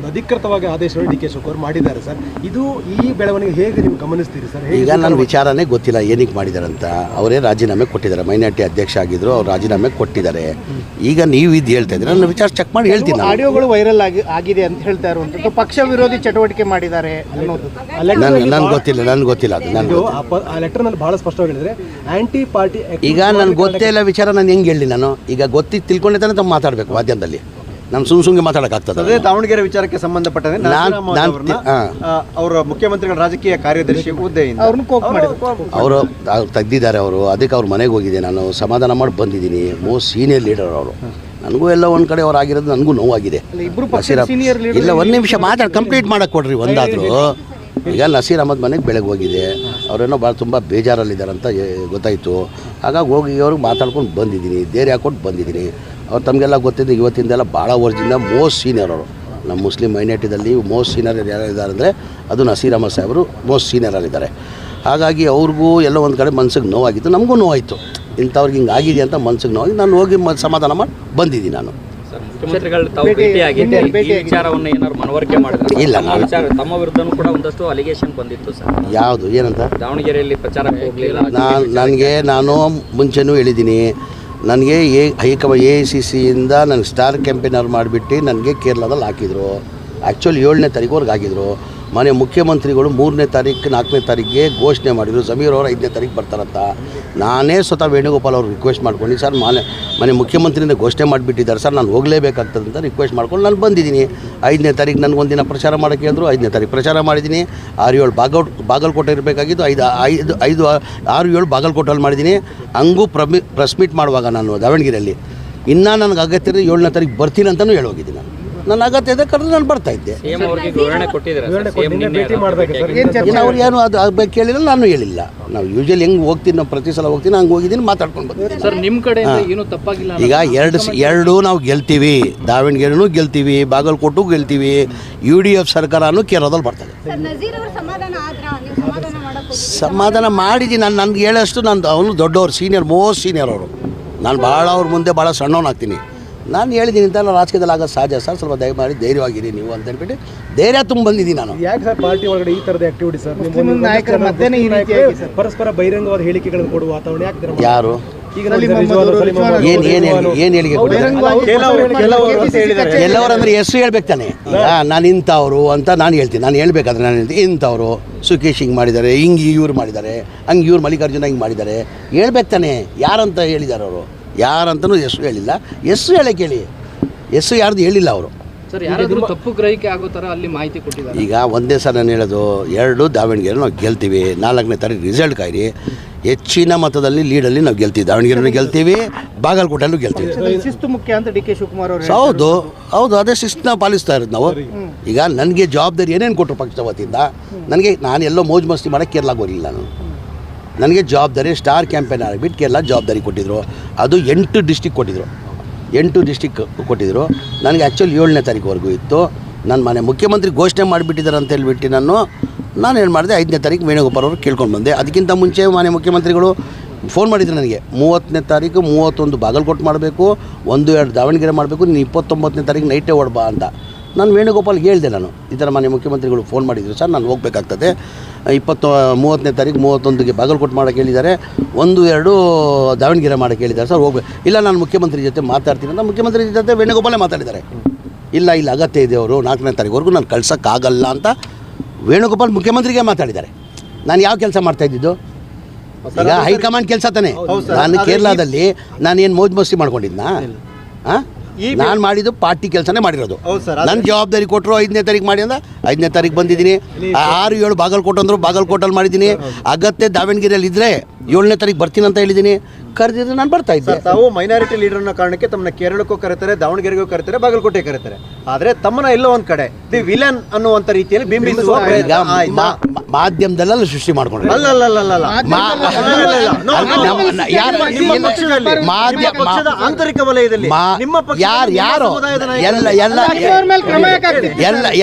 ಒಂದು ಅಧಿಕೃತವಾಗಿ ಆದೇಶವನ್ನು ಡಿ ಕೆ ಶಿವಕುಮಾರ್ ಮಾಡಿದ್ದಾರೆ ಸರ್. ಇದು ಈ ಬೆಳವಣಿಗೆ ಹೇಗೆ ನೀವು ಗಮನಿಸ್ತೀರಿ ಸರ್? ಈಗ ನನ್ನ ವಿಚಾರನೇ ಗೊತ್ತಿಲ್ಲ ಏನಕ್ಕೆ ಮಾಡಿದ್ದಾರೆ ಅಂತ. ಅವರೇ ರಾಜೀನಾಮೆ ಕೊಟ್ಟಿದ್ದಾರೆ, ಮೈನಾರಿಟಿ ಅಧ್ಯಕ್ಷ ಆಗಿದ್ರು, ಅವ್ರು ರಾಜೀನಾಮೆ ಕೊಟ್ಟಿದ್ದಾರೆ. ಈಗ ನೀವು ಇದು ಹೇಳ್ತಾ ಇದ್ದೀರಾ, ನನ್ನ ವಿಚಾರ ಚೆಕ್ ಮಾಡಿ ಹೇಳ್ತೀನಿ. ಆಡಿಯೋಗಳು ವೈರಲ್ ಆಗಿದೆ ಅಂತ ಹೇಳ್ತಾ ಇರುವಂಥದ್ದು, ಪಕ್ಷ ವಿರೋಧಿ ಚಟುವಟಿಕೆ ಮಾಡಿದ್ದಾರೆ ಅನ್ನೋದು ನನ್ಗೆ ಗೊತ್ತಿಲ್ಲ ಅದು. ಆ ಲೆಟರ್ನಲ್ಲಿ ಬಹಳ ಸ್ಪಷ್ಟವಾಗಿ ಹೇಳಿದ್ರೆ ಆಂಟಿ ಪಾರ್ಟಿ. ಈಗ ನನ್ಗೆ ಗೊತ್ತೇ ಇಲ್ಲ ವಿಚಾರ, ನಾನು ಹೆಂಗೆ ಹೇಳಿ? ನಾನು ಈಗ ತಿಳ್ಕೊಂಡೆ ತಾನೇ ತಮ್ಮ ಮಾತಾಡಬೇಕು ಮಾಧ್ಯಮದಲ್ಲಿ. ನಾನು ಸುಮ್ಗೆ ಮಾತಾಡೋಕ್ಕಾಗ್ತದೆ. ಅದೇ ದಾವಣಗೆರೆ ವಿಚಾರಕ್ಕೆ ಸಂಬಂಧಪಟ್ಟಂತೆ ಅವರ ಮುಖ್ಯಮಂತ್ರಿಗಳ ರಾಜಕೀಯ ಕಾರ್ಯದರ್ಶಿ ಹುದ್ದೆಯಿಂದ ಅವರು ತೆಗ್ದಿದ್ದಾರೆ. ಅವರು ಅದಕ್ಕೆ ಅವ್ರ ಮನೆಗೆ ಹೋಗಿದೆ, ನಾನು ಸಮಾಧಾನ ಮಾಡಿ ಬಂದಿದ್ದೀನಿ. ಮೋಸ್ಟ್ ಸೀನಿಯರ್ ಲೀಡರ್ ಅವರು. ನನಗೂ ಎಲ್ಲ ಒಂದು ಕಡೆ ಅವ್ರು ಆಗಿರೋದು ನನಗೂ ನೋವಾಗಿದೆ. ಇಲ್ಲ, ಒಂದು ನಿಮಿಷ ಕಂಪ್ಲೀಟ್ ಮಾಡಕ್ಕೆ ಕೊಡ್ರಿ ಒಂದಾದರೂ. ಈಗ ನಸೀರ್ ಅಹಮದ್ ಮನೆಗೆ ಬೆಳಗ್ಗೆ ಹೋಗಿದೆ, ಅವರೇನೋ ಭಾಳ ತುಂಬ ಬೇಜಾರಲ್ಲಿದ್ದಾರೆ ಅಂತ ಗೊತ್ತಾಯಿತು. ಹಾಗಾಗಿ ಹೋಗಿ ಅವ್ರಿಗೆ ಮಾತಾಡ್ಕೊಂಡು ಬಂದಿದ್ದೀನಿ, ಧೈರ್ಯ ಹಾಕ್ಕೊಂಡು ಬಂದಿದ್ದೀನಿ. ಅವ್ರು ತಮಗೆಲ್ಲ ಗೊತ್ತಿದ್ದು ಇವತ್ತಿಂದೆಲ್ಲ ಭಾಳ ವರ್ಷದಿಂದ ಮೋಸ್ಟ್ ಸೀನಿಯರ್ ಅವರು. ನಮ್ಮ ಮುಸ್ಲಿಂ ಮೈನಾರಿಟಿದಲ್ಲಿ ಮೋಸ್ಟ್ ಸೀನಿಯರ್ ಯಾರಿದ್ದಾರೆ ಅಂದರೆ ಅದು ನಸೀರ್ ಅಹಮದ್ ಸಾಹೇಬರು ಮೋಸ್ಟ್ ಸೀನಿಯರಲ್ಲಿದ್ದಾರೆ. ಹಾಗಾಗಿ ಅವ್ರಿಗೂ ಎಲ್ಲ ಒಂದು ಕಡೆ ಮನ್ಸಿಗೆ ನೋವಾಗಿತ್ತು, ನಮಗೂ ನೋವಾಯಿತು. ಇಂಥವ್ರಿಗೆ ಹಿಂಗೆ ಆಗಿದೆ ಅಂತ ಮನ್ಸಿಗೆ ನೋವಾಗಿ ನಾನು ಹೋಗಿ ಸಮಾಧಾನ ಮಾಡಿ ಬಂದಿದ್ದೀನಿ. ನಾನು ಇಲ್ಲ, ತಮ್ಮ ವಿರುದ್ಧನೂ ಕೂಡ ಒಂದಷ್ಟು ಅಲಿಗೇಷನ್ ಬಂದಿತ್ತು ಸರ್. ಯಾವುದು ಏನಂತ? ದಾವಣಗೆರೆಯಲ್ಲಿ ಪ್ರಚಾರಕ್ಕೆ ಹೋಗಲಿಲ್ಲ. ನಾನು ಮುಂಚೆನೂ ಹೇಳಿದ್ದೀನಿ, ನನಗೆ AICC ಇಂದ ನನಗೆ ಸ್ಟಾರ್ ಕ್ಯಾಂಪೇನರ್ ಮಾಡಿಬಿಟ್ಟು ನನಗೆ ಕೇರಳದಲ್ಲಿ ಹಾಕಿದರು. ಆ್ಯಕ್ಚುಲಿ 7ನೇ ತಾರೀಕುವರೆಗೆ ಆಗಿದ್ರು. ಮನೆ ಮುಖ್ಯಮಂತ್ರಿಗಳು 3ನೇ ತಾರೀಕು 4ನೇ ತಾರೀಕಿಗೆ ಘೋಷಣೆ ಮಾಡಿದರು. ಜಮೀರ್ ಅವರು 5ನೇ ತಾರೀಕು ಬರ್ತಾರಂತ. ನಾನೇ ಸ್ವತಃ ವೇಣುಗೋಪಾಲ್ ಅವ್ರು ರಿಕ್ವೆಸ್ಟ್ ಮಾಡ್ಕೊಂಡು, ಸರ್ ಮನೆ ಮುಖ್ಯಮಂತ್ರಿಯಿಂದ ಘೋಷಣೆ ಮಾಡಿಬಿಟ್ಟಿದ್ದಾರೆ ಸರ್, ನಾನು ಹೋಗಲೇಬೇಕಾಗ್ತದೆ ಅಂತ ರಿಕ್ವೆಸ್ಟ್ ಮಾಡ್ಕೊಂಡು ನಾನು ಬಂದಿದ್ದೀನಿ. 5ನೇ ತಾರೀಕು ನನಗೊಂದಿನ ಪ್ರಚಾರ ಮಾಡೋಕ್ಕೆ ಹೇಳಿದ್ರು. 5ನೇ ತಾರೀಕು ಪ್ರಚಾರ ಮಾಡಿದ್ದೀನಿ. 6-7 ಬಾಗಲಕೋಟೆ ಇರಬೇಕಾಗಿದ್ದು 6-7 ಬಾಗಲಕೋಟೆಯಲ್ಲಿ ಮಾಡಿದ್ದೀನಿ. ಹಂಗೂ ಪ್ರೆಸ್ ಮೀಟ್ ಮಾಡುವಾಗ ನಾನು ದಾವಣಗೆರೆಯಲ್ಲಿ ಇನ್ನೂ ನನಗೆ ಅಗತ್ಯ ಇರೋದು 7ನೇ ತಾರೀಕು ಬರ್ತೀನಿ ಅಂತಲೂ ಹೇಳೋಗಿದ್ದೀನಿ. ನನ್ನ ಅಗತ್ಯ ಇದೆ ಕರೆದು ನಾನು ಬರ್ತಾ ಇದ್ದೆ. ಅವ್ರು ಏನು ಅದು ಕೇಳಿಲ್ಲ, ನಾನು ಹೇಳಿಲ್ಲ. ನಾವು ಯೂಶಲಿ ಹೆಂಗೆ ಹೋಗ್ತೀನಿ, ನಾವು ಪ್ರತಿ ಸಲ ಹೋಗ್ತೀನಿ, ಹಂಗೆ ಹೋಗಿದ್ದೀನಿ, ಮಾತಾಡ್ಕೊಂಡು ಬರ್ತೀನಿ. ಸರ್, ನಿಮ್ಮ ಕಡೆ ಏನು ತಪ್ಪಾಗಿಲ್ಲ. ಈಗ ಎರಡು ನಾವು ಗೆಲ್ತೀವಿ. ದಾವಣಗೆರೆನೂ ಗೆಲ್ತೀವಿ, ಬಾಗಲಕೋಟು ಗೆಲ್ತೀವಿ. UDF ಸರ್ಕಾರನೂ ಕೇರಳದಲ್ಲಿ ಬರ್ತದೆ. ಸಮಾಧಾನ ಮಾಡಿದ್ದೀನಿ. ನನಗೆ ಹೇಳೋಷ್ಟು ಅವನು ದೊಡ್ಡವರು, ಮೋಸ್ಟ್ ಸೀನಿಯರ್ ಅವರು. ನಾನು ಭಾಳ ಅವ್ರ ಮುಂದೆ ಭಾಳ ಸಣ್ಣವನಾಗ್ತೀನಿ. ನಾನು ಹೇಳಿದ್ದೀನಿ ಇಂತೆಲ್ಲ ರಾಜಕೀಯದಲ್ಲಿ ಆಗೋದು ಸಹಜ ಸರ್, ಸ್ವಲ್ಪ ದಯಮಾಡಿ ಧೈರ್ಯವಾಗಿರಿ ನೀವು ಅಂತ ಹೇಳ್ಬಿಟ್ಟು ಧೈರ್ಯ ತುಂಬ ಬಂದಿದ್ದೀನಿ ನಾನು. ಯಾಕೆ ಸರ್ ಪಾರ್ಟಿ ಒಳಗಡೆ ಈ ಥರದ ಆಕ್ಟಿವಿಟಿ ಸರ್? ಪರಸ್ಪರ ಬಹಿರಂಗವಾದ ಹೇಳಿಕೆಗಳನ್ನು ಕೊಡುವ ವಾತಾವರಣ ಯಾಕೆ? ಯಾರು ಏನು ಹೇಳಿಕೆ ಕೆಲವರು ಅಂದರೆ ಹೆಸರು ಹೇಳ್ಬೇಕು ತಾನೆ. ನಾನು ಇಂಥವ್ರು ಅಂತ ನಾನು ಹೇಳ್ತೀನಿ. ನಾನು ಹೇಳ್ಬೇಕಾದ್ರೆ ನಾನು ಹೇಳ್ತೀನಿ ಇಂಥವ್ರು ಸುಖೇಶ್ ಹಿಂಗೆ ಮಾಡಿದ್ದಾರೆ, ಹಿಂಗೆ ಇವ್ರು ಮಾಡಿದ್ದಾರೆ, ಹಂಗೆ ಇವ್ರು ಮಲ್ಲಿಕಾರ್ಜುನ ಹಿಂಗೆ ಮಾಡಿದ್ದಾರೆ ಹೇಳ್ಬೇಕು ತಾನೆ. ಯಾರಂತ ಹೇಳಿದ್ದಾರೆ ಅವರು? ಯಾರಂತನೂ ಹೆಸರು ಹೇಳಿಲ್ಲ. ಹೆಸರು ಹೇಳಕ್ಕೆ ಹೇಳಿ, ಹೆಸರು ಯಾರ್ದು ಹೇಳಿಲ್ಲ ಅವರು. ಸರ್, ಯಾರಾದರೂ ತಪ್ಪು ಗ್ರಹಿಕೆ ಆಗೋ ಥರ ಅಲ್ಲಿ ಮಾಹಿತಿ ಕೊಟ್ಟಿದ್ದಾರೆ. ಈಗ ಒಂದೇ ಸಲ ನಾನು ಹೇಳೋದು, 2 ದಾವಣಗೆರೆ ನಾವು ಗೆಲ್ತೀವಿ. 4ನೇ ತಾರೀಕು ರಿಸಲ್ಟ್ ಕಾಯಿರಿ. ಹೆಚ್ಚಿನ ಮತದಲ್ಲಿ ಲೀಡಲ್ಲಿ ನಾವು ಗೆಲ್ತೀವಿ. ದಾವಣಗೆರೆನೂ ಗೆಲ್ತೀವಿ, ಬಾಗಲಕೋಟೆಲ್ಲೂ ಗೆಲ್ತೀವಿ. ಶಿಸ್ತು ಮುಖ್ಯ ಅಂತ ಡಿ ಕೆ ಶಿವಕುಮಾರ್ ಅವರು. ಹೌದು, ಅದೇ ಶಿಸ್ತನ್ನ ಪಾಲಿಸ್ತಾ ಇರೋದು ನಾವು. ಈಗ ನನಗೆ ಜವಾಬ್ದಾರಿ ಏನೇನು ಕೊಟ್ಟರು ಪಕ್ಷದ ವತಿಯಿಂದ, ನಾನು ಎಲ್ಲೋ ಮೋಜು ಮಸ್ತಿ ಮಾಡೋಕ್ಕೆ ಕೇರಳಕ್ಕೆ ಹೋಗಲಿಲ್ಲ. ನನಗೆ ಜವಾಬ್ದಾರಿ ಸ್ಟಾರ್ ಕ್ಯಾಂಪೇನ್ ಆಗಿಬಿಟ್ಟು ಕೇರಳ ಜವಾಬ್ದಾರಿ ಕೊಟ್ಟಿದ್ದರು. ಅದು 8 ಡಿಸ್ಟಿಕ್ ಕೊಟ್ಟಿದ್ದರು. 8 ಡಿಸ್ಟಿಕ್ ಕೊಟ್ಟಿದ್ದರು. ನನಗೆ ಆ್ಯಕ್ಚುಲಿ 7ನೇ ತಾರೀಕುವರೆಗೂ ಇತ್ತು. ನನ್ನ ಮನೆ ಮುಖ್ಯಮಂತ್ರಿ ಘೋಷಣೆ ಮಾಡಿಬಿಟ್ಟಿದ್ದಾರೆ ಅಂತ ಹೇಳ್ಬಿಟ್ಟು ನಾನು ಏನು ಮಾಡಿದೆ, 5ನೇ ತಾರೀಕು ವೇಣುಗೋಪಾಲ್ ಅವರು ಕೇಳ್ಕೊಂಡು ಬಂದೆ. ಅದಕ್ಕಿಂತ ಮುಂಚೆ ಮನೆ ಮುಖ್ಯಮಂತ್ರಿಗಳು ಫೋನ್ ಮಾಡಿದ್ರು ನನಗೆ, 30ನೇ ತಾರೀಕು 31 ಬಾಗಲಕೋಟೆ ಮಾಡಬೇಕು, 1-2 ದಾವಣಗೆರೆ ಮಾಡಬೇಕು, ನೀನು 29ನೇ ತಾರೀಕು ನೈಟೇ ಹೊಡ್ಬಾ ಅಂತ. ನಾನು ವೇಣುಗೋಪಾಲ್ಗೆ ಹೇಳಿದೆ, ನಾನು ಈ ಥರ ಮನೆ ಮುಖ್ಯಮಂತ್ರಿಗಳು ಫೋನ್ ಮಾಡಿದ್ರು ಸರ್, ನಾನು ಹೋಗಬೇಕಾಗ್ತದೆ, 30ನೇ ತಾರೀಕು 31ಗೆ ಬಾಗಲಕೋಟೆ ಮಾಡೋಕ್ಕೆ ಹೇಳಿದ್ದಾರೆ, 1-2 ದಾವಣಗೆರೆ ಮಾಡೋಕ್ಕೆ ಹೇಳಿದ್ದಾರೆ ಸರ್, ಹೋಗ್ಬೇಕು. ಇಲ್ಲ, ನಾನು ಮುಖ್ಯಮಂತ್ರಿ ಜೊತೆ ಮಾತಾಡ್ತೀನಿ ಅಂತ ಮುಖ್ಯಮಂತ್ರಿ ಜೊತೆ ವೇಣುಗೋಪಾಲೇ ಮಾತಾಡಿದ್ದಾರೆ. ಇಲ್ಲ ಅಗತ್ಯ ಇದೆ ಅವರು 4ನೇ ತಾರೀಕುವರೆಗೂ ನಾನು ಕಳ್ಸೋಕ್ಕಾಗಲ್ಲ ಅಂತ ವೇಣುಗೋಪಾಲ್ ಮುಖ್ಯಮಂತ್ರಿಗೆ ಮಾತಾಡಿದ್ದಾರೆ. ನಾನು ಯಾವ ಕೆಲಸ ಮಾಡ್ತಾಯಿದ್ದು? ಈಗ ಹೈಕಮಾಂಡ್ ಕೆಲಸ ತಾನೆ. ನಾನು ಕೇರಳದಲ್ಲಿ ನಾನೇನು ಮೋಜು ಮಸ್ತಿ ಮಾಡ್ಕೊಂಡಿದ್ನಾ? ನಾನು ಮಾಡಿದ್ದು ಪಾರ್ಟಿ ಕೆಲಸನೇ ಮಾಡಿರೋದು. ನನ್ನ ಜವಾಬ್ದಾರಿ ಕೊಟ್ಟರು 5ನೇ ತಾರೀಕು ಮಾಡಿ ಅಂದ 5ನೇ ತಾರೀಕು ಬಂದಿದ್ದೀನಿ. 6-7 ಬಾಗಲಕೋಟೆ ಅಂದರು, ಬಾಗಲಕೋಟಲ್ಲಿ ಮಾಡಿದ್ದೀನಿ. ಅಗತ್ಯ ದಾವಣಗೆರೆಯಲ್ಲಿ ಇದ್ದರೆ 7ನೇ ತಾರೀಕು ಬರ್ತೀನಿ ಅಂತ ಹೇಳಿದ್ದೀನಿ. ಕರೆದಿದ್ರೆ ನಾನು ಬರ್ತಾ ಇದ್ದೆ. ತಾವು ಮೈನಾರಿಟಿ ಲೀಡರ್ ಅನ್ನೋ ಕಾರಣಕ್ಕೆ ತಮ್ಮನ್ನ ಕೇರಳಕ್ಕೂ ಕರೀತಾರೆ, ದಾವಣಗೆರೆಗೂ ಕರೀತಾರೆ, ಬಾಗಲಕೋಟೆ ಕರೀತಾರೆ. ಆದರೆ ತಮ್ಮನ್ನ ಎಲ್ಲೋ ಒಂದು ಕಡೆ ದಿ ವಿಲನ್ ಅನ್ನುವಂಥ ರೀತಿಯಲ್ಲಿ ಬಿಂಬಿಸುವ ಮಾಧ್ಯಮದಲ್ಲ ಸೃಷ್ಟಿ ಮಾಡ್ಕೊಂಡ್ರೆ ಆಂತರಿಕ ವಲಯದಲ್ಲಿ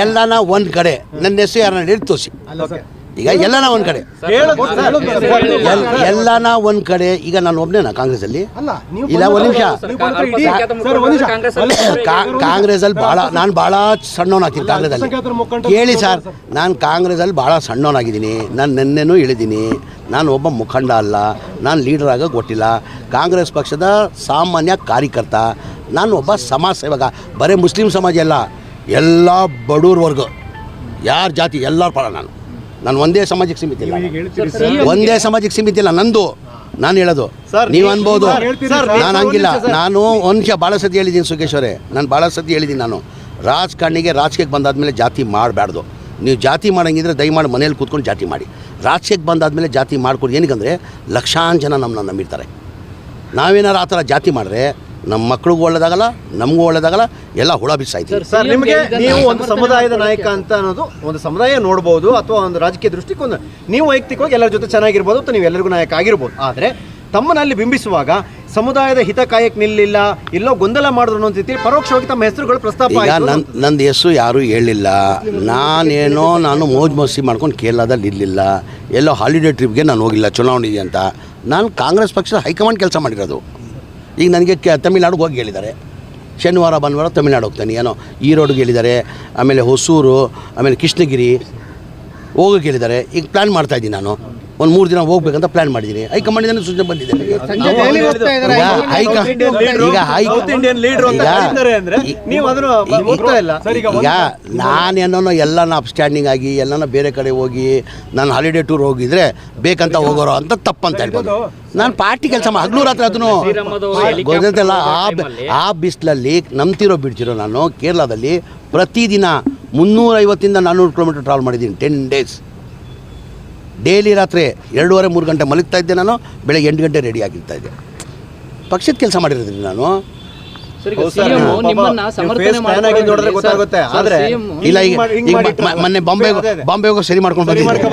ಎಲ್ಲ ಒಂದು ಕಡೆ ನನ್ನ ಹೆಸರು ಯಾರನ್ನ ತೋರಿಸಿ. ಈಗ ಎಲ್ಲನ ಒಂದು ಕಡೆ ಎಲ್ಲನ ಒಂದು ಕಡೆ ಈಗ ನಾನು ಒಬ್ಬನೇನಾ ಕಾಂಗ್ರೆಸ್ಸಲ್ಲಿ ಅಲ್ಲ ನೀವು ಇಲ್ಲ ಒಂದು ನಿಮಿಷ ಕಾಂಗ್ರೆಸ್ ಕಾಂಗ್ರೆಸ್ಸಲ್ಲಿ ಭಾಳ ನಾನು ಭಾಳ ಸಣ್ಣವನಾಗ್ತೀನಿ ಕಾಂಗ್ರೆಸ್ಸಲ್ಲಿ ಕೇಳಿ ಸರ್ ನಾನು ಕಾಂಗ್ರೆಸ್ಸಲ್ಲಿ ಭಾಳ ಸಣ್ಣವನಾಗಿದ್ದೀನಿ ನಾನು ನೆನ್ನೆನೂ ಹೇಳಿದ್ದೀನಿ ನಾನು ಒಬ್ಬ ಮುಖಂಡ ಅಲ್ಲ ನಾನು ಲೀಡರ್ ಆಗೋಕ್ಕೆ ಗೊತ್ತಿಲ್ಲ ಕಾಂಗ್ರೆಸ್ ಪಕ್ಷದ ಸಾಮಾನ್ಯ ಕಾರ್ಯಕರ್ತ ನಾನು ಒಬ್ಬ ಸಮಾಜ ಸೇವಕ ಬರೀ ಮುಸ್ಲಿಂ ಸಮಾಜ ಅಲ್ಲ ಎಲ್ಲ ಬಡವ್ರ ವರ್ಗ ಯಾರ ಜಾತಿ ಎಲ್ಲರ ಪರ ನಾನು ಒಂದೇ ಸಮಾಜಕ್ಕೆ ಸೀಮಿತ ಇಲ್ಲ ಒಂದೇ ಸಮಾಜಕ್ಕೆ ಸೀಮಿತ ಇಲ್ಲ ನಂದು ನಾನು ಹೇಳೋದು ನೀವು ಅನ್ಬೋದು ನಾನು ಹಂಗಿಲ್ಲ ನಾನು ಒಂದು ನಿಮಿಷ ಭಾಳ ಸತಿ ಹೇಳಿದ್ದೀನಿ ಸುಖೇಶ್ ಅವರೇ ನಾನು ಭಾಳ ಸತಿ ಹೇಳಿದ್ದೀನಿ ನಾನು ರಾಜಕೀಯಕ್ಕೆ ಬಂದಾದಮೇಲೆ ಜಾತಿ ಮಾಡಬಾರ್ದು ನೀವು ಜಾತಿ ಮಾಡೋಂಗಿದ್ರೆ ದಯಮಾಡಿ ಮನೇಲಿ ಕೂತ್ಕೊಂಡು ಜಾತಿ ಮಾಡಿ ರಾಜಕೀಯಕ್ಕೆ ಬಂದಾದಮೇಲೆ ಜಾತಿ ಮಾಡ್ಕೊಂಡು ಏನಕ್ಕಂದರೆ ಲಕ್ಷಾಂತರ ಜನ ನಮ್ಮನ್ನ ನಂಬಿರ್ತಾರೆ ನಾವೇನಾರು ಆ ಥರ ಜಾತಿ ಮಾಡಿದ್ರೆ ನಮ್ಮ ಮಕ್ಳಿಗೂ ಒಳ್ಳೇದಾಗಲ್ಲ ನಮಗೂ ಒಳ್ಳೇದಾಗಲ್ಲ ಎಲ್ಲ ಹುಳ ಬಿಸಾಯ್ತೀವಿ ಸರ್ ನಿಮಗೆ ನೀವು ಒಂದು ಸಮುದಾಯದ ನಾಯಕ ಅಂತ ಅನ್ನೋದು ಒಂದು ಸಮುದಾಯ ನೋಡ್ಬೋದು ಅಥವಾ ಒಂದು ರಾಜಕೀಯ ದೃಷ್ಟಿಕೋನ ನೀವು ವೈಯಕ್ತಿಕವಾಗಿ ಎಲ್ಲರ ಜೊತೆ ಚೆನ್ನಾಗಿರ್ಬೋದು ಅಥವಾ ನೀವು ಎಲ್ಲರಿಗೂ ನಾಯಕ ಆಗಿರ್ಬೋದು ಆದರೆ ತಮ್ಮನಲ್ಲಿ ಬಿಂಬಿಸುವಾಗ ಸಮುದಾಯದ ಹಿತ ಕಾಯಕ್ಕೆ ನಿಲ್ಲಿಲ್ಲ ಎಲ್ಲೋ ಗೊಂದಲ ಮಾಡಿದ್ರು ಅನ್ನೋ ರೀತಿ ಪರೋಕ್ಷವಾಗಿ ತಮ್ಮ ಹೆಸರುಗಳು ಪ್ರಸ್ತಾಪ ಈಗ ಆಯ್ತು. ನಂದು ಹೆಸರು ಯಾರೂ ಹೇಳಿಲ್ಲ ನಾನು ಮೋಜ್ ಮಸ್ತಿ ಮಾಡ್ಕೊಂಡು ಕೇರಳದಲ್ಲಿ ಇರಲಿಲ್ಲ ಎಲ್ಲೋ ಹಾಲಿಡೇ ಟ್ರಿಪ್ಗೆ ನಾನು ಹೋಗಿಲ್ಲ ಚುನಾವಣೆ ಇದೆ ಅಂತ ನಾನು ಕಾಂಗ್ರೆಸ್ ಪಕ್ಷದ ಹೈಕಮಾಂಡ್ ಕೆಲಸ ಮಾಡಿರೋದು ಈಗ ನನಗೆ ತಮಿಳ್ನಾಡಿಗೆ ಹೋಗಿ ಹೇಳಿದ್ದಾರೆ ಶನಿವಾರ ಭಾನುವಾರ ತಮಿಳ್ನಾಡು ಹೋಗ್ತಾನೆ ಏನೋ ಈರೋಡ್ಗೆ ಹೇಳಿದ್ದಾರೆ ಆಮೇಲೆ ಹೊಸೂರು ಆಮೇಲೆ ಕೃಷ್ಣಗಿರಿ ಹೋಗೋಕೆ ಹೇಳಿದ್ದಾರೆ ಈಗ ಪ್ಲ್ಯಾನ್ ಮಾಡ್ತಾಯಿದ್ದೀನಿ ನಾನು ಒಂದು 3 ದಿನ ಹೋಗ್ಬೇಕಂತ ಪ್ಲ್ಯಾನ್ ಮಾಡಿದ್ದೀನಿ ಹೈಕಮಾಂಡಿಂದ ಸೂಚನೆ ಬಂದಿದೆ ಸಂಜೆ ದೆಹಲಿ ಹೋಗ್ತಾ ಇದ್ದಾರೆ. ಈಗ ನಾನೇನೋ ಎಲ್ಲನ ಅಪ್ಸ್ಟ್ಯಾಂಡಿಂಗ್ ಆಗಿ ಎಲ್ಲನ ಬೇರೆ ಕಡೆ ಹೋಗಿ ನಾನು ಹಾಲಿಡೇ ಟೂರ್ ಹೋಗಿದ್ರೆ ಬೇಕಂತ ಹೋಗೋರು ಅಂತ ತಪ್ಪಂತ ಹೇಳ್ಬೋದು ನಾನು ಪಾರ್ಟಿ ಕೆಲಸ ಹಗ್ಲು ರಾತ್ರಿ ಅದನ್ನು ಗೊತ್ತಲ್ಲ ಆ ಬಿಸಿಲಲ್ಲಿ ನಂಬ್ತಿರೋ ಬಿಡ್ತಿರೋ ನಾನು ಕೇರಳದಲ್ಲಿ ಪ್ರತಿದಿನ 350 400 ಕಿಲೋಮೀಟರ್ ಟ್ರಾವೆಲ್ ಮಾಡಿದ್ದೀನಿ 10 days ಡೈಲಿ ರಾತ್ರಿ 2:30-3 ಗಂಟೆ ಮಲಗ್ತಾ ಇದ್ದೆ ನಾನು ಬೆಳಗ್ಗೆ 8 ಗಂಟೆ ರೆಡಿ ಆಗಿರ್ತಾ ಇದ್ದೆ ಪಕ್ಷದ ಕೆಲಸ ಮಾಡಿರೋದ್ರಿಂದ ನಾನು ಇಲ್ಲ ಈಗ ಮೊನ್ನೆ ಬಾಂಬೆ ಹೋಗಿ ಸರಿ ಮಾಡ್ಕೊಂಡು ಬಂದಿದ್ದೀನಿ